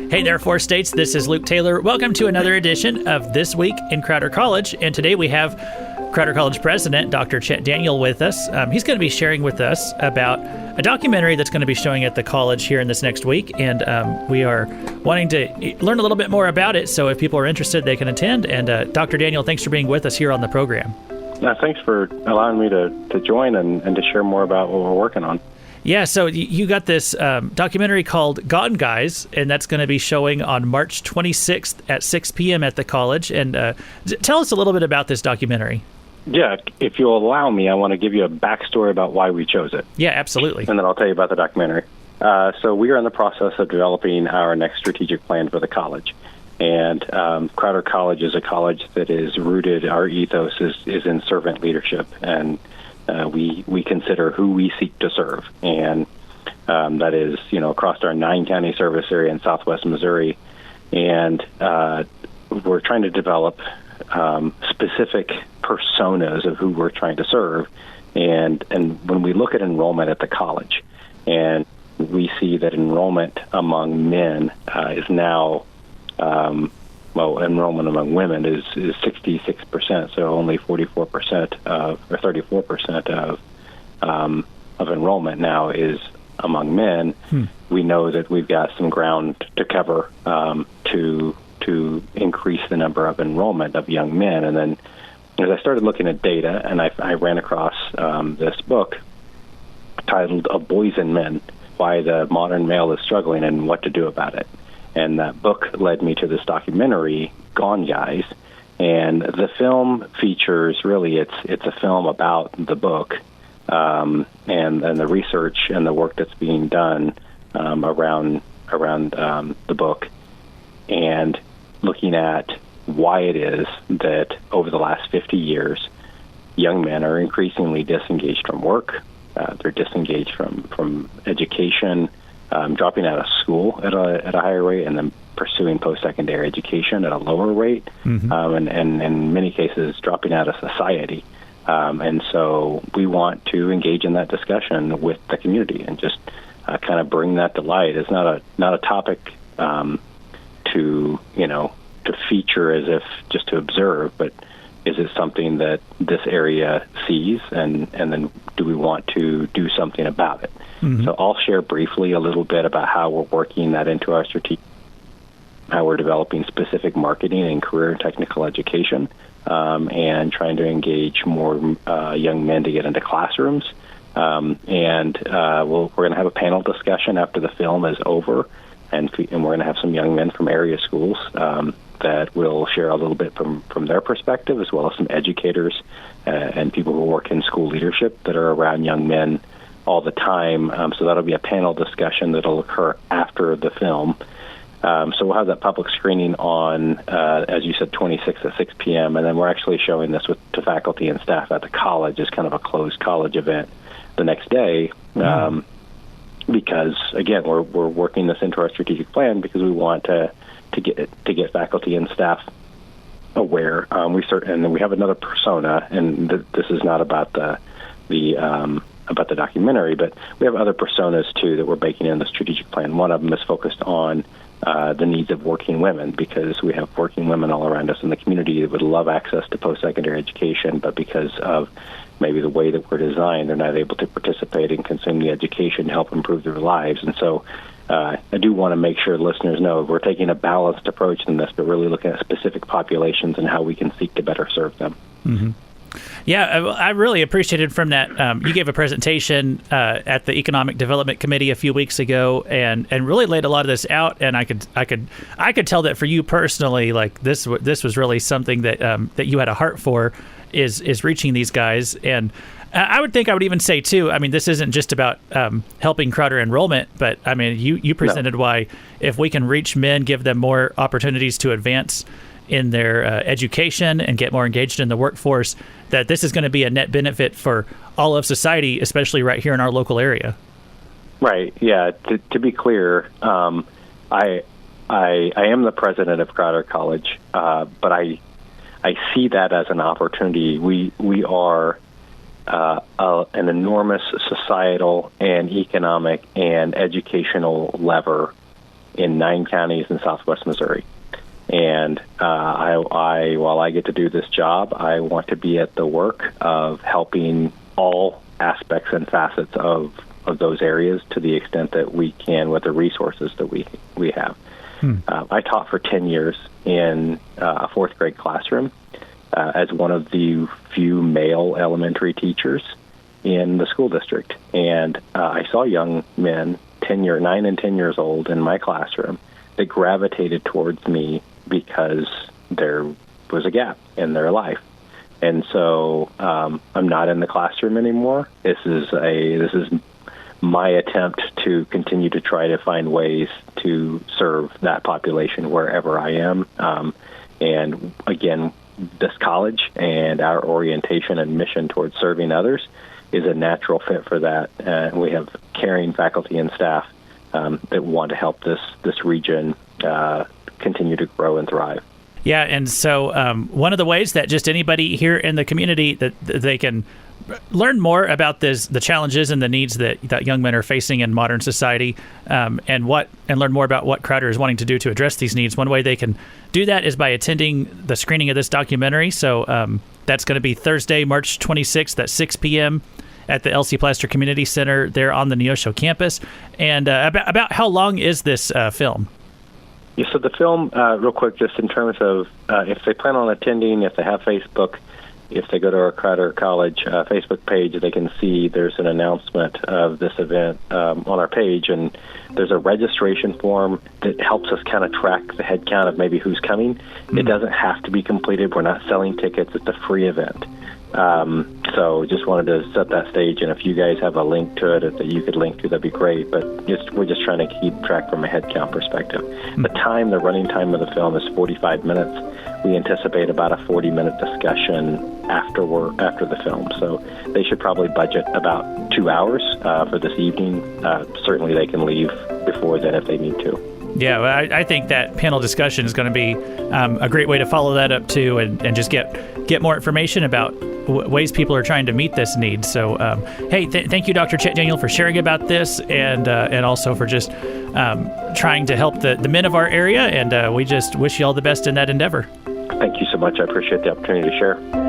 Hey there, Four States. This is Luke Taylor. Welcome to another edition of This Week in Crowder College. And today we have Crowder College President, Dr. Chett Daniels, with us. He's going to be sharing with us about a documentary that's going to be showing at the college here in this next week. And we are wanting to learn a little bit more about it. So if people are interested, they can attend. And Dr. Daniels, thanks for being with us here on the program. Thanks for allowing me to join and to share more about what we're working on. Yeah, so you got this documentary called Gone Guys, and that's going to be showing on March 26th at 6 p.m. at the college. And tell us a little bit about this documentary. Yeah, if you'll allow me, I want to give you a backstory about why we chose it. Yeah, absolutely. And then I'll tell you about the documentary. So we are in the process of developing our next strategic plan for the college. And Crowder College is a college that is rooted, our ethos is in servant leadership, and we consider who we seek to serve. And that is, across our 9-county service area in southwest Missouri. And we're trying to develop specific personas of who we're trying to serve. And when we look at enrollment at the college, and we see that enrollment among men is now enrollment among women is 66%, so only 44% or 34% of enrollment now is among men. We know that we've got some ground to cover to increase the number of enrollment of young men. And then as I started looking at data, and I ran across this book titled "Of Boys and Men: Why the Modern Male is Struggling and What to Do About It." And that book led me to this documentary, Gone Guys. And the film features, really, it's a film about the book and the research and the work that's being done around the book, and looking at why it is that over the last 50 years, young men are increasingly disengaged from work. They're disengaged from education, dropping out of school at a higher rate, and then pursuing post-secondary education at a lower rate, and in many cases dropping out of society. And so we want to engage in that discussion with the community and just kind of bring that to light. It's not a topic to feature as if just to observe, but is it something that this area sees, and then do we want to do something about it? So I'll share briefly a little bit about how we're working that into our strategy, how we're developing specific marketing and career and technical education, and trying to engage more young men to get into classrooms. We're going to have a panel discussion after the film is over, and we're going to have some young men from area schools that will share a little bit from their perspective, as well as some educators and people who work in school leadership that are around young men all the time. So that'll be a panel discussion that'll occur after the film. So we'll have that public screening on, as you said, 26th at 6 p.m., and then we're actually showing this to faculty and staff at the college as kind of a closed college event the next day, because, again, we're working this into our strategic plan because we want to get faculty and staff aware. And we have another persona, and this is not about the documentary, but we have other personas too that we're baking in the strategic plan. One of them is focused on the needs of working women, because we have working women all around us in the community that would love access to post-secondary education, but because of maybe the way that we're designed, they're not able to participate and consume the education to help improve their lives. And so I do want to make sure listeners know we're taking a balanced approach in this, but really looking at specific populations and how we can seek to better serve them. Yeah, I really appreciated from that. You gave a presentation at the Economic Development Committee a few weeks ago, and really laid a lot of this out. And I could tell that for you personally, like this was really something that you had a heart for, is reaching these guys. And I would even say too, I mean, this isn't just about helping Crowder enrollment, but I mean, you presented why if we can reach men, give them more opportunities to advance in their education and get more engaged in the workforce, that this is going to be a net benefit for all of society, especially right here in our local area. Right. Yeah. To be clear, I am the president of Crowder College, but I see that as an opportunity. We are an enormous societal and economic and educational lever in 9 counties in southwest Missouri. And while I get to do this job, I want to be at the work of helping all aspects and facets of those areas to the extent that we can with the resources that we have. I taught for 10 years in a 4th grade classroom as one of the few male elementary teachers in the school district. And I saw young men, 9 and 10 years old, in my classroom that gravitated towards me because there was a gap in their life. And so I'm not in the classroom anymore. This is my attempt to continue to try to find ways to serve that population wherever I am. And again, this college and our orientation and mission towards serving others is a natural fit for that. And we have caring faculty and staff that want to help this region continue to grow and thrive. Yeah, and so one of the ways that just anybody here in the community that they can learn more about the challenges and the needs that young men are facing in modern society, and learn more about what Crowder is wanting to do to address these needs. One way they can do that is by attending the screening of this documentary. So that's going to be Thursday, March 26th at 6 p.m. at the L.C. Plaster Community Center there on the Neosho campus. And about how long is this film? Yeah, so the film, real quick, just in terms of if they plan on attending, if they have Facebook, if they go to our Crowder College Facebook page, they can see there's an announcement of this event on our page, and there's a registration form that helps us kind of track the head count of maybe who's coming. Mm-hmm. It doesn't have to be completed. We're not selling tickets. It's a free event. So just wanted to set that stage, and if you guys have a link to it that you could link to, that'd be great. But we're just trying to keep track from a head count perspective. The running time of the film is 45 minutes. We anticipate about a 40-minute discussion after the film. So they should probably budget about 2 hours for this evening. Certainly they can leave before then if they need to. Yeah, well, I think that panel discussion is going to be a great way to follow that up too, and just get more information about ways people are trying to meet this need. So, hey, thank you, Dr. Chett Daniels, for sharing about this, and also for just trying to help the men of our area. And we just wish you all the best in that endeavor. Thank you so much. I appreciate the opportunity to share.